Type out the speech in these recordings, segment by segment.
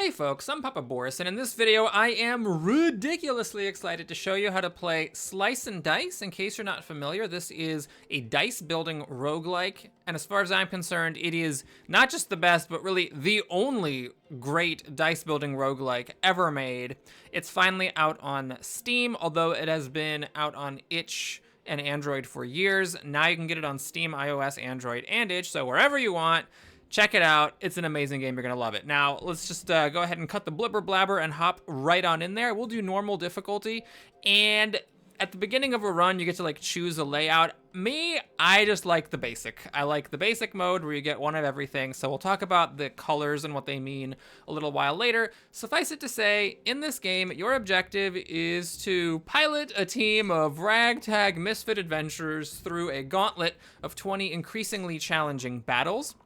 Hey folks, I'm Papa Boris, and in this video I am ridiculously excited to show you how to play Slice and Dice. In case you're not familiar, this is a dice building roguelike, and as far as I'm concerned, it is not just the best, but really the only great dice building roguelike ever made. It's finally out on Steam, although it has been out on itch and Android for years. Now you can get it on Steam, iOS, Android, and itch, so wherever you want. Check it out. It's an amazing game. You're going to love it. Now, let's just go ahead and cut the blibber blabber and hop right on in there. We'll do normal difficulty. And at the beginning of a run, you get to choose a layout. Me, I just like the basic. I like the basic mode where you get one of everything. So we'll talk about the colors and what they mean a little while later. Suffice it to say, in this game, your objective is to pilot a team of ragtag misfit adventurers through a gauntlet of 20 increasingly challenging battles.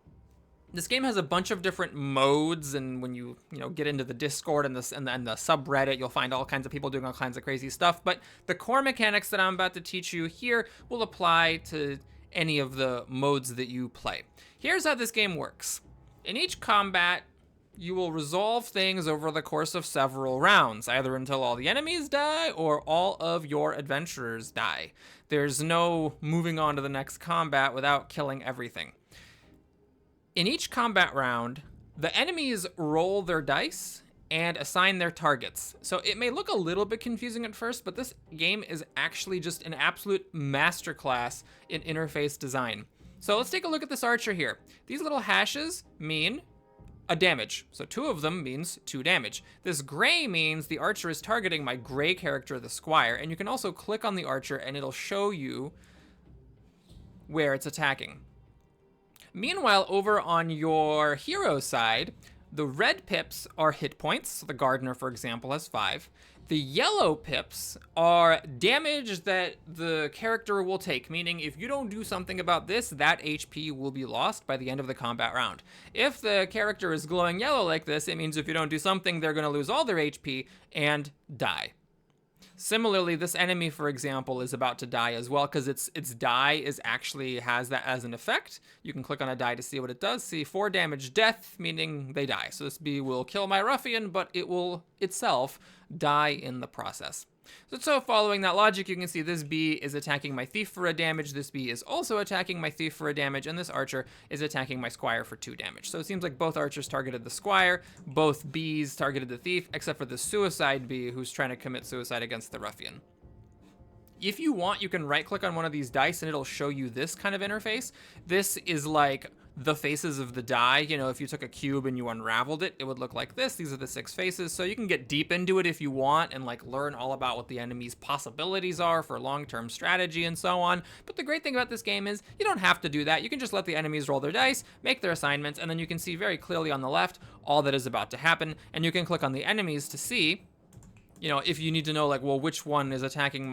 This game has a bunch of different modes, and when you get into the Discord and the subreddit, you'll find all kinds of people doing all kinds of crazy stuff. But the core mechanics that I'm about to teach you here will apply to any of the modes that you play. Here's how this game works. In each combat, you will resolve things over the course of several rounds, either until all the enemies die or all of your adventurers die. There's no moving on to the next combat without killing everything. In each combat round, the enemies roll their dice and assign their targets. So it may look a little bit confusing at first, but this game is actually just an absolute masterclass in interface design. So let's take a look at this archer here. These little hashes mean a damage. So 2 of them means 2 damage. This gray means the archer is targeting my gray character, the squire, and you can also click on the archer and it'll show you where it's attacking. Meanwhile, over on your hero side, the red pips are hit points. So the gardener, for example, has 5. The yellow pips are damage that the character will take, meaning if you don't do something about this, that HP will be lost by the end of the combat round. If the character is glowing yellow like this, it means if you don't do something, they're going to lose all their HP and die. Similarly, this enemy, for example, is about to die as well because its die has that as an effect. You can click on a die to see what it does. See 4 damage death, meaning they die. So this bee will kill my ruffian, but it will itself die in the process. So following that logic, you can see this bee is attacking my thief for a damage, this bee is also attacking my thief for a damage, and this archer is attacking my squire for 2 damage. So it seems like both archers targeted the squire, both bees targeted the thief, except for the suicide bee who's trying to commit suicide against the ruffian. If you want, you can right-click on one of these dice and it'll show you this kind of interface. This is like the faces of the die. If you took a cube and you unraveled it, it would look like this. These are the 6 faces. So you can get deep into it if you want and learn all about what the enemy's possibilities are for long-term strategy and so on. But the great thing about this game is you don't have to do that. You can just let the enemies roll their dice, make their assignments, and then you can see very clearly on the left all that is about to happen. And you can click on the enemies to see, if you need to know which one is attacking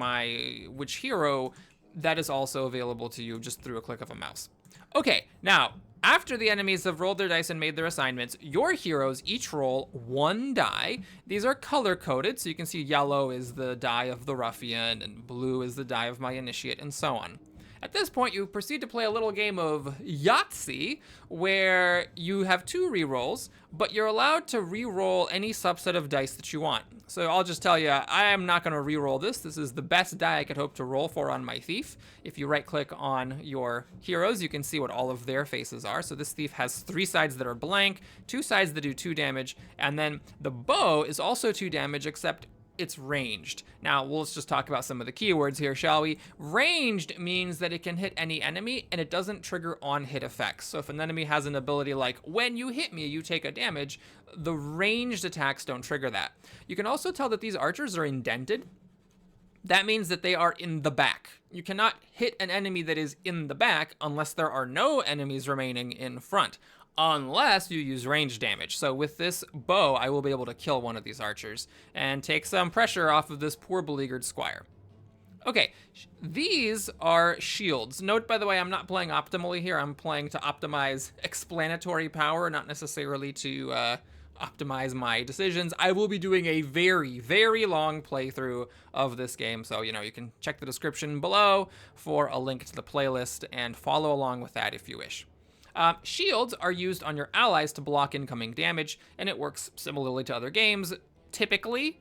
which hero, that is also available to you just through a click of a mouse. Okay, now, after the enemies have rolled their dice and made their assignments, your heroes each roll 1 die. These are color-coded, so you can see yellow is the die of the ruffian, and blue is the die of my initiate, and so on. At this point, you proceed to play a little game of Yahtzee, where you have 2 rerolls, but you're allowed to reroll any subset of dice that you want. So I'll just tell you, I am not going to reroll this. This is the best die I could hope to roll for on my thief. If you right-click on your heroes, you can see what all of their faces are. So this thief has 3 sides that are blank, 2 sides that do 2 damage, and then the bow is also 2 damage, except it's ranged. Now, let's just talk about some of the keywords here, shall we? Ranged means that it can hit any enemy, and it doesn't trigger on-hit effects. So if an enemy has an ability like, when you hit me, you take a damage, the ranged attacks don't trigger that. You can also tell that these archers are indented. That means that they are in the back. You cannot hit an enemy that is in the back unless there are no enemies remaining in front, unless you use range damage. So with this bow, I will be able to kill one of these archers and take some pressure off of this poor beleaguered squire. Okay, these are shields. Note, by the way, I'm not playing optimally here. I'm playing to optimize explanatory power, not necessarily to optimize my decisions. I will be doing a very, very long playthrough of this game, so you can check the description below for a link to the playlist and follow along with that if you wish. Shields are used on your allies to block incoming damage, and it works similarly to other games. Typically,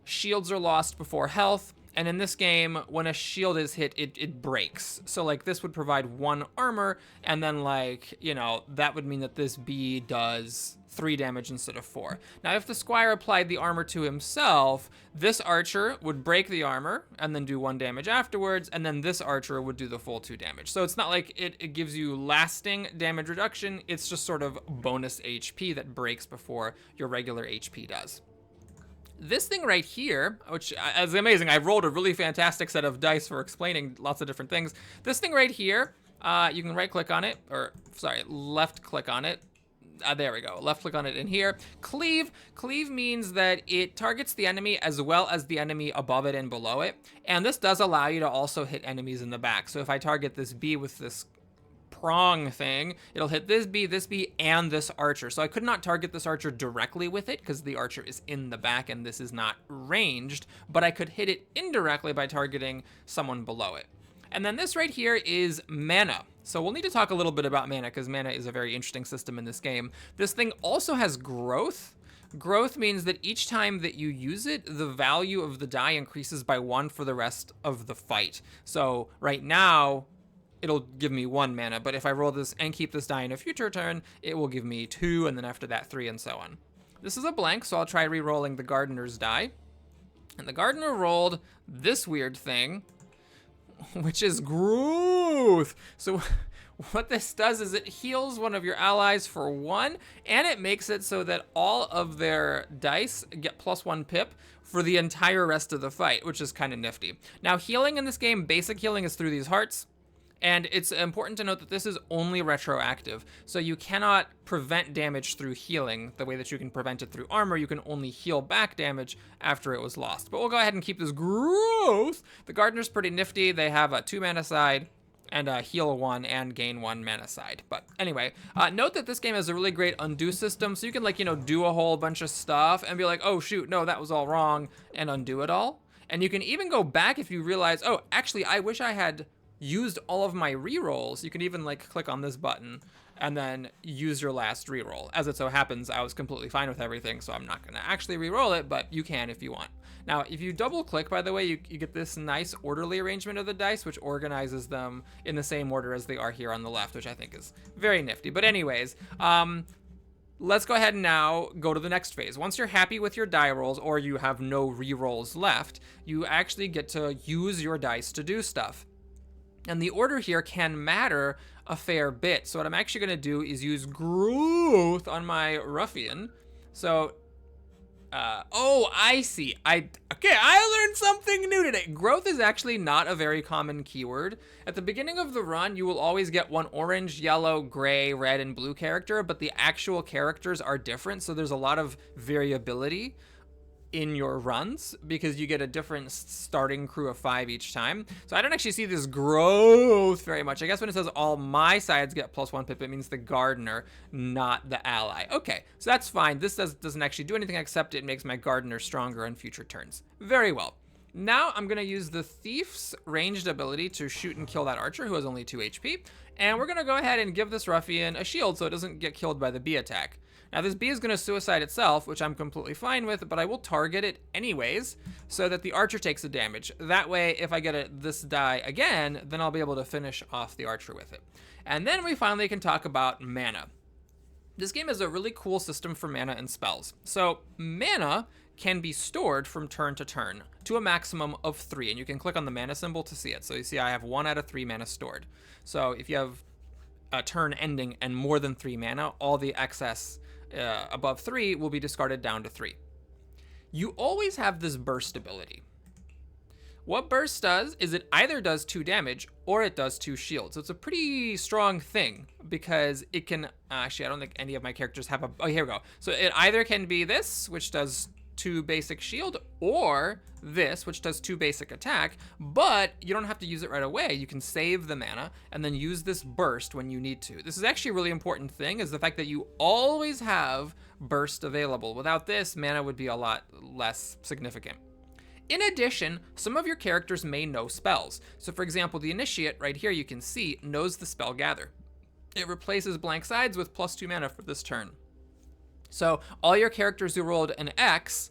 shields are lost before health, and in this game, when a shield is hit, it breaks. So like this would provide 1 armor, and then like, you know, that would mean that this B does 3 damage instead of 4. Now, if the squire applied the armor to himself, this archer would break the armor and then do 1 damage afterwards, and then this archer would do the full 2 damage. So it's not like it gives you lasting damage reduction, it's just sort of bonus HP that breaks before your regular HP does. This thing right here, which is amazing, I rolled a really fantastic set of dice for explaining lots of different things. This thing right here, you can right click on it, or sorry, left click on it. There we go, left click on it in here. Cleave means that it targets the enemy as well as the enemy above it and below it. And this does allow you to also hit enemies in the back. So if I target this B with this prong thing, it'll hit this B, and this archer. So I could not target this archer directly with it because the archer is in the back and this is not ranged, but I could hit it indirectly by targeting someone below it. And then this right here is mana. So we'll need to talk a little bit about mana because mana is a very interesting system in this game. This thing also has growth. Growth means that each time that you use it, the value of the die increases by 1 for the rest of the fight. So right now, it'll give me 1 mana, but if I roll this and keep this die in a future turn, it will give me 2, and then after that 3, and so on. This is a blank, so I'll try re-rolling the gardener's die. And the gardener rolled this weird thing, which is growth. So what this does is it heals one of your allies for 1, and it makes it so that all of their dice get +1 pip for the entire rest of the fight, which is kind of nifty. Now, healing in this game, basic healing is through these hearts. And it's important to note that this is only retroactive. So you cannot prevent damage through healing the way that you can prevent it through armor. You can only heal back damage after it was lost. But we'll go ahead and keep this growth. The gardener's pretty nifty. They have a 2 mana side and heal 1 and gain 1 mana side. But anyway, note that this game has a really great undo system. So you can, like, you know, do a whole bunch of stuff and be like, oh shoot, no, that was all wrong, and undo it all. And you can even go back if you realize, oh, actually, I wish I had used all of my rerolls. You can even like click on this button and then use your last reroll. As it so happens, I was completely fine with everything, so I'm not gonna actually reroll it, but you can if you want. Now, if you double click, by the way, you get this nice orderly arrangement of the dice, which organizes them in the same order as they are here on the left, which I think is very nifty. But anyways, let's go ahead and now go to the next phase. Once you're happy with your die rolls, or you have no rerolls left, you actually get to use your dice to do stuff. And the order here can matter a fair bit. So what I'm actually gonna do is use growth on my ruffian. So, oh, I see. Okay, I learned something new today. Growth is actually not a very common keyword. At the beginning of the run, you will always get 1 orange, yellow, gray, red, and blue character, but the actual characters are different, so there's a lot of variability in your runs because you get a different starting crew of 5 each time. So I don't actually see this growth very much. I guess when it says all my sides get +1 pip, it means the gardener, not the ally. Okay, so that's fine. This doesn't actually do anything except it makes my gardener stronger on future turns. Very well. Now I'm gonna use the thief's ranged ability to shoot and kill that archer who has only 2 HP. And we're gonna go ahead and give this ruffian a shield so it doesn't get killed by the bee attack. Now this bee is gonna suicide itself, which I'm completely fine with, but I will target it anyways so that the archer takes the damage. That way, if I get this die again, then I'll be able to finish off the archer with it. And then we finally can talk about mana. This game has a really cool system for mana and spells. So mana can be stored from turn to turn to a maximum of 3, and you can click on the mana symbol to see it. So you see I have 1 out of 3 mana stored. So if you have a turn ending and more than 3 mana, all the excess above 3 will be discarded down to 3. You always have this burst ability. What burst does is it either does 2 damage or it does 2 shields. So it's a pretty strong thing because it can, actually I don't think any of my characters have oh, here we go. So it either can be this, which does 2 basic shield, or this, which does 2 basic attack, but you don't have to use it right away. You can save the mana and then use this burst when you need to. This is actually a really important thing, is the fact that you always have burst available. Without this, mana would be a lot less significant. In addition, some of your characters may know spells. So for example, the initiate right here, you can see, knows the spell gather. it replaces blank sides with +2 mana for this turn. So all your characters who rolled an X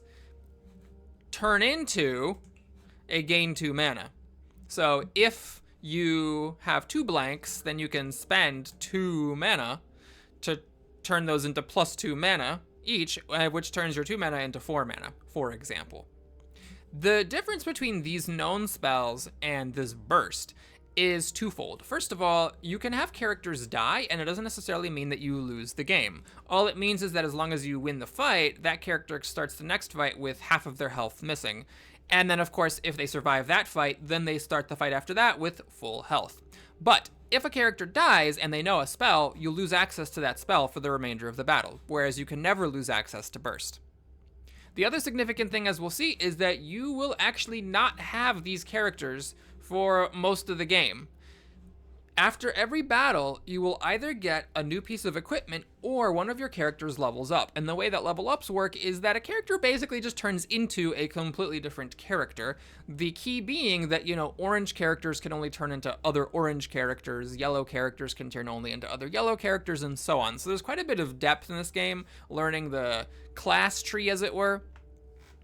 turn into a gain 2 mana. So if you have 2 blanks, then you can spend 2 mana to turn those into +2 mana each, which turns your 2 mana into 4 mana, for example. The difference between these known spells and this burst is twofold. First of all, you can have characters die, and it doesn't necessarily mean that you lose the game. All it means is that as long as you win the fight, that character starts the next fight with half of their health missing. And then, of course, if they survive that fight, then they start the fight after that with full health. But if a character dies and they know a spell, you lose access to that spell for the remainder of the battle, whereas you can never lose access to burst. The other significant thing, as we'll see, is that you will actually not have these characters for most of the game. After every battle, you will either get a new piece of equipment or one of your characters levels up. And the way that level ups work is that a character basically just turns into a completely different character. The key being that, orange characters can only turn into other orange characters, yellow characters can turn only into other yellow characters, and so on. So there's quite a bit of depth in this game, learning the class tree, as it were,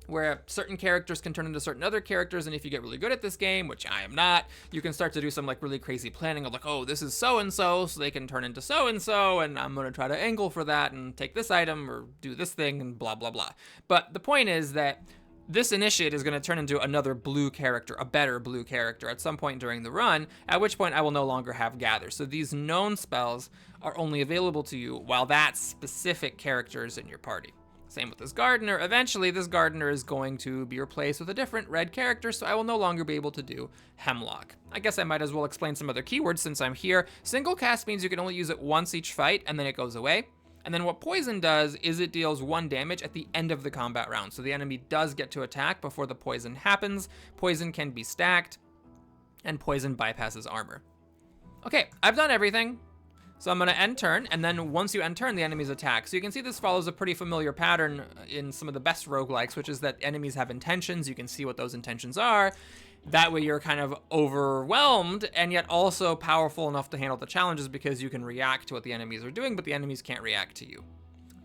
where certain characters can turn into certain other characters, and if you get really good at this game, which I am not, you can start to do some really crazy planning of oh, this is so-and-so, so they can turn into so-and-so, and I'm gonna try to angle for that and take this item or do this thing and blah, blah, blah. But the point is that this initiate is gonna turn into another blue character, a better blue character at some point during the run, at which point I will no longer have gather. So these known spells are only available to you while that specific character is in your party. Same with this gardener. Eventually, this gardener is going to be replaced with a different red character, so I will no longer be able to do hemlock. I guess I might as well explain some other keywords since I'm here. Single cast means you can only use it once each fight, and then it goes away. And then what poison does is it deals 1 damage at the end of the combat round, so the enemy does get to attack before the poison happens. Poison can be stacked, and poison bypasses armor. Okay, I've done everything. So I'm going to end turn, and then once you end turn, the enemies attack. So you can see this follows a pretty familiar pattern in some of the best roguelikes, which is that enemies have intentions. You can see what those intentions are. That way you're kind of overwhelmed, and yet also powerful enough to handle the challenges because you can react to what the enemies are doing, but the enemies can't react to you.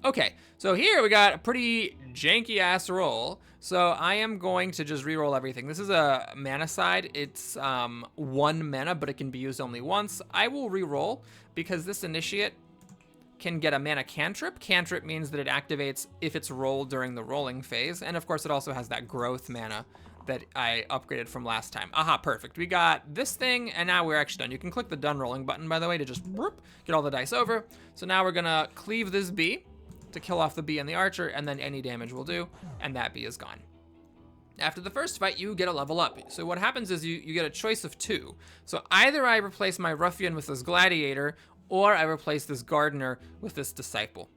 Okay, so here we got a pretty janky-ass roll. So I am going to just reroll everything. This is a mana side. It's 1 mana, but it can be used only once. I will reroll because this initiate can get a mana cantrip. Cantrip means that it activates if it's rolled during the rolling phase. And of course, it also has that growth mana that I upgraded from last time. Aha, perfect. We got this thing, and now we're actually done. You can click the done rolling button, by the way, to just get all the dice over. So now we're gonna cleave this bee to kill off the bee and the archer, and then any damage will do, and that bee is gone. After the first fight, you get a level up. So what happens is you get a choice of 2. So either I replace my ruffian with this gladiator, or I replace this gardener with this disciple.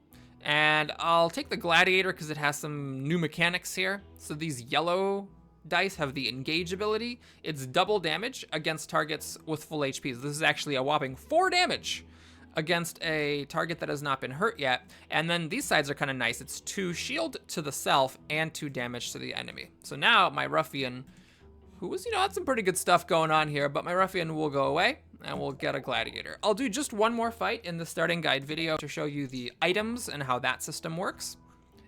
And I'll take the gladiator because it has some new mechanics here. So these yellow dice have the engage ability. It's double damage against targets with full HP. So this is actually a whopping 4 damage against a target that has not been hurt yet. And then these sides are kind of nice. It's 2 shield to the self and 2 damage to the enemy. So now my ruffian, who was, had some pretty good stuff going on here, but my ruffian will go away and we'll get a gladiator. I'll do just one more fight in the starting guide video to show you the items and how that system works.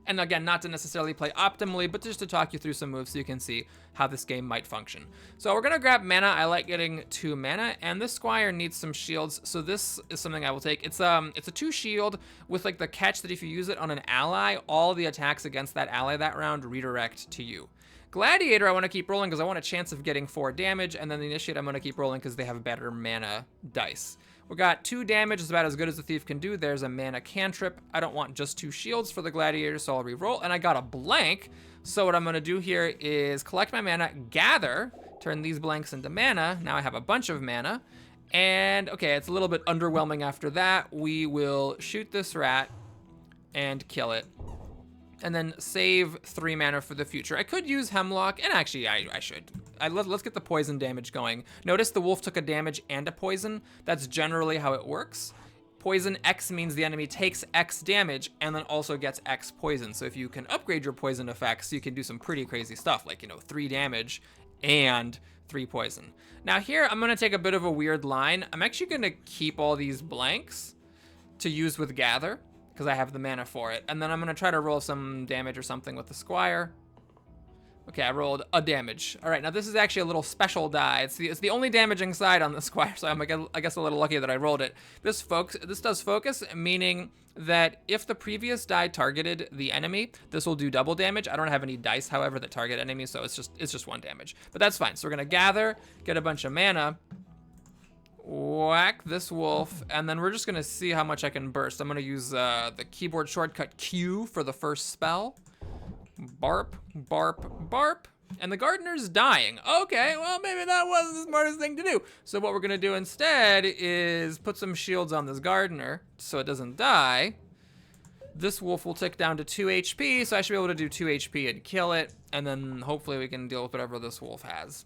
And again, not to necessarily play optimally, but just to talk you through some moves so you can see how this game might function. So we're gonna grab mana. I like getting 2 mana, and this squire needs some shields, so this is something I will take. It's a 2 shield with the catch that if you use it on an ally, all the attacks against that ally that round redirect to you. Gladiator I want to keep rolling because I want a chance of getting 4 damage, and then the initiate I'm going to keep rolling because they have better mana dice. We got 2 damage, is about as good as the thief can do. There's a mana cantrip. I don't want just 2 shields for the gladiator, so I'll re-roll. And I got a blank, so what I'm going to do here is collect my mana, gather, turn these blanks into mana. Now I have a bunch of mana. And okay, it's a little bit underwhelming after that. We will shoot this rat and kill it, and then save 3 mana for the future. I could use hemlock, and actually I should. Let's get the poison damage going. Notice the wolf took a damage and a poison. That's generally how it works. Poison X means the enemy takes X damage and then also gets X poison. So if you can upgrade your poison effects, you can do some pretty crazy stuff, like 3 damage and 3 poison. Now here, I'm gonna take a bit of a weird line. I'm actually gonna keep all these blanks to use with Gather, because I have the mana for it. And then I'm going to try to roll some damage or something with the Squire. Okay, I rolled a damage. All right, now this is actually a little special die. It's the only damaging side on the Squire, so I'm, I guess, a little lucky that I rolled it. This does focus, meaning that if the previous die targeted the enemy, this will do double damage. I don't have any dice, however, that target enemies, so it's just 1 damage. But that's fine. So we're gonna gather, get a bunch of mana, whack this wolf, and then we're just gonna see how much I can burst. I'm gonna use the keyboard shortcut Q for the first spell. Barp, barp, barp. And the gardener's dying. Okay, well, maybe that wasn't the smartest thing to do. So what we're gonna do instead is put some shields on this gardener so it doesn't die. This wolf will tick down to 2 HP, so I should be able to do 2 HP and kill it. And then hopefully we can deal with whatever this wolf has.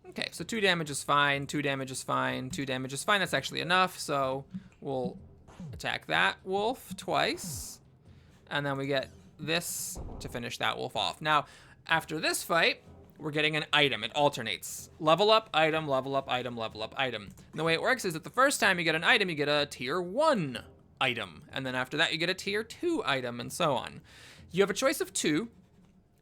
Okay, so 2 damage is fine, 2 damage is fine, 2 damage is fine. That's actually enough, so we'll attack that wolf twice. And then we get this to finish that wolf off. Now, after this fight, we're getting an item. It alternates. Level up, item, level up, item, level up, item. And the way it works is that the first time you get an item, you get a tier 1 item. And then after that, you get a tier 2 item, and so on. You have a choice of 2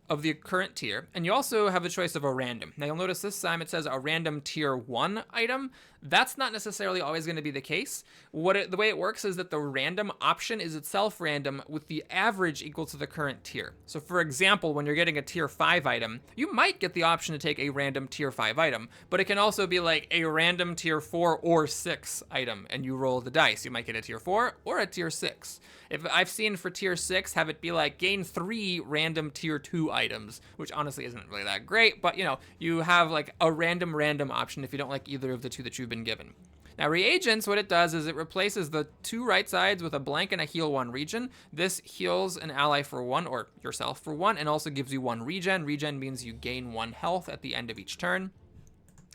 of the current tier, and you also have a choice of a random. Now you'll notice this time it says a random tier 1 item. That's not necessarily always going to be the case. The way it works is that the random option is itself random with the average equal to the current tier. So for example, when you're getting a tier 5 item, you might get the option to take a random tier 5 item, but it can also be like a random tier 4 or 6 item, and you roll the dice. You might get a tier 4 or a tier 6. If I've seen for tier 6, have it be like gain 3 random tier 2 items, which honestly isn't really that great, but you know, you have like a random option if you don't like either of the 2 that you've been given. Now reagents, what it does is it replaces the 2 right sides with a blank and a heal 1 regen. This heals an ally for 1, or yourself for 1, and also gives you 1 regen. Regen means you gain 1 health at the end of each turn.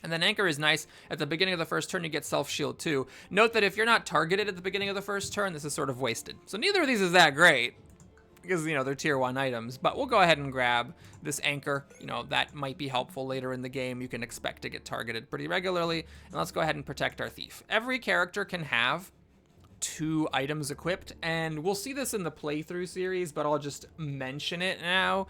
And then Anchor is nice. At the beginning of the first turn, you get self-shield too. Note that if you're not targeted at the beginning of the first turn, this is sort of wasted. So neither of these is that great, because, you know, they're tier 1 items. But we'll go ahead and grab this Anchor. You know, that might be helpful later in the game. You can expect to get targeted pretty regularly. And let's go ahead and protect our thief. Every character can have 2 items equipped, and we'll see this in the playthrough series, but I'll just mention it now.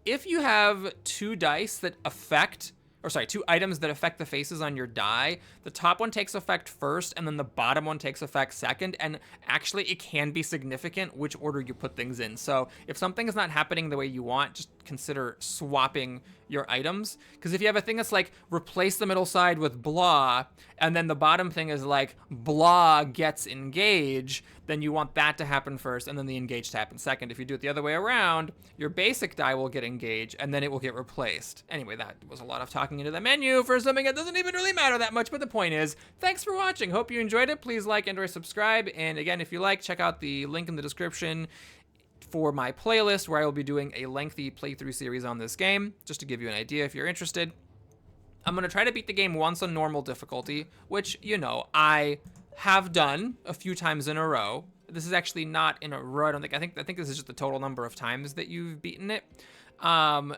If you have 2 dice that affect... 2 items that affect the faces on your die. The top one takes effect first, and then the bottom one takes effect second, and actually it can be significant which order you put things in. So if something is not happening the way you want, just consider swapping your items. Because if you have a thing that's like, replace the middle side with blah, and then the bottom thing is like, blah gets engage, then you want that to happen first, and then the engage to happen second. If you do it the other way around, your basic die will get engage, and then it will get replaced. Anyway, that was a lot of talking into the menu for something that doesn't even really matter that much, but the point is, thanks for watching. Hope you enjoyed it. Please like and or subscribe, and again, if you like, check out the link in the description for my playlist, where I will be doing a lengthy playthrough series on this game, just to give you an idea if you're interested. I'm going to try to beat the game once on normal difficulty, which, you know, I have done a few times in a row. This is actually not in a row. I think this is just the total number of times that you've beaten it. And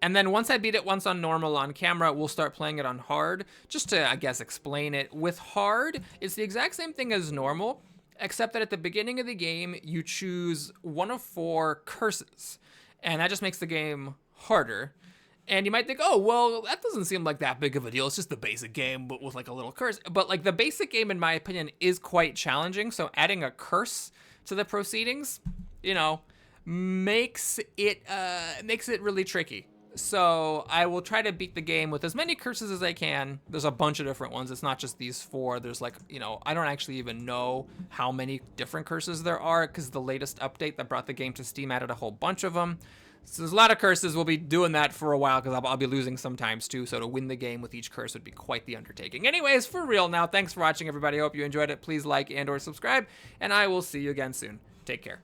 then once I beat it once on normal on camera, we'll start playing it on hard, just to, I guess, explain it. With hard, it's the exact same thing as normal, except that at the beginning of the game, you choose one of 4 curses, and that just makes the game harder. And you might think, oh, well, that doesn't seem like that big of a deal. It's just the basic game, but with like a little curse. But like the basic game, in my opinion, is quite challenging. So adding a curse to the proceedings, you know, makes it really tricky. So I will try to beat the game with as many curses as I can. There's a bunch of different ones. It's not just these 4. There's like, you know, I don't actually even know how many different curses there are, because the latest update that brought the game to Steam added a whole bunch of them. So there's a lot of curses. We'll be doing that for a while, because I'll be losing sometimes too. So to win the game with each curse would be quite the undertaking. Anyways, for real now, thanks for watching, everybody. I hope you enjoyed it. Please like and or subscribe, and I will see you again soon. Take care.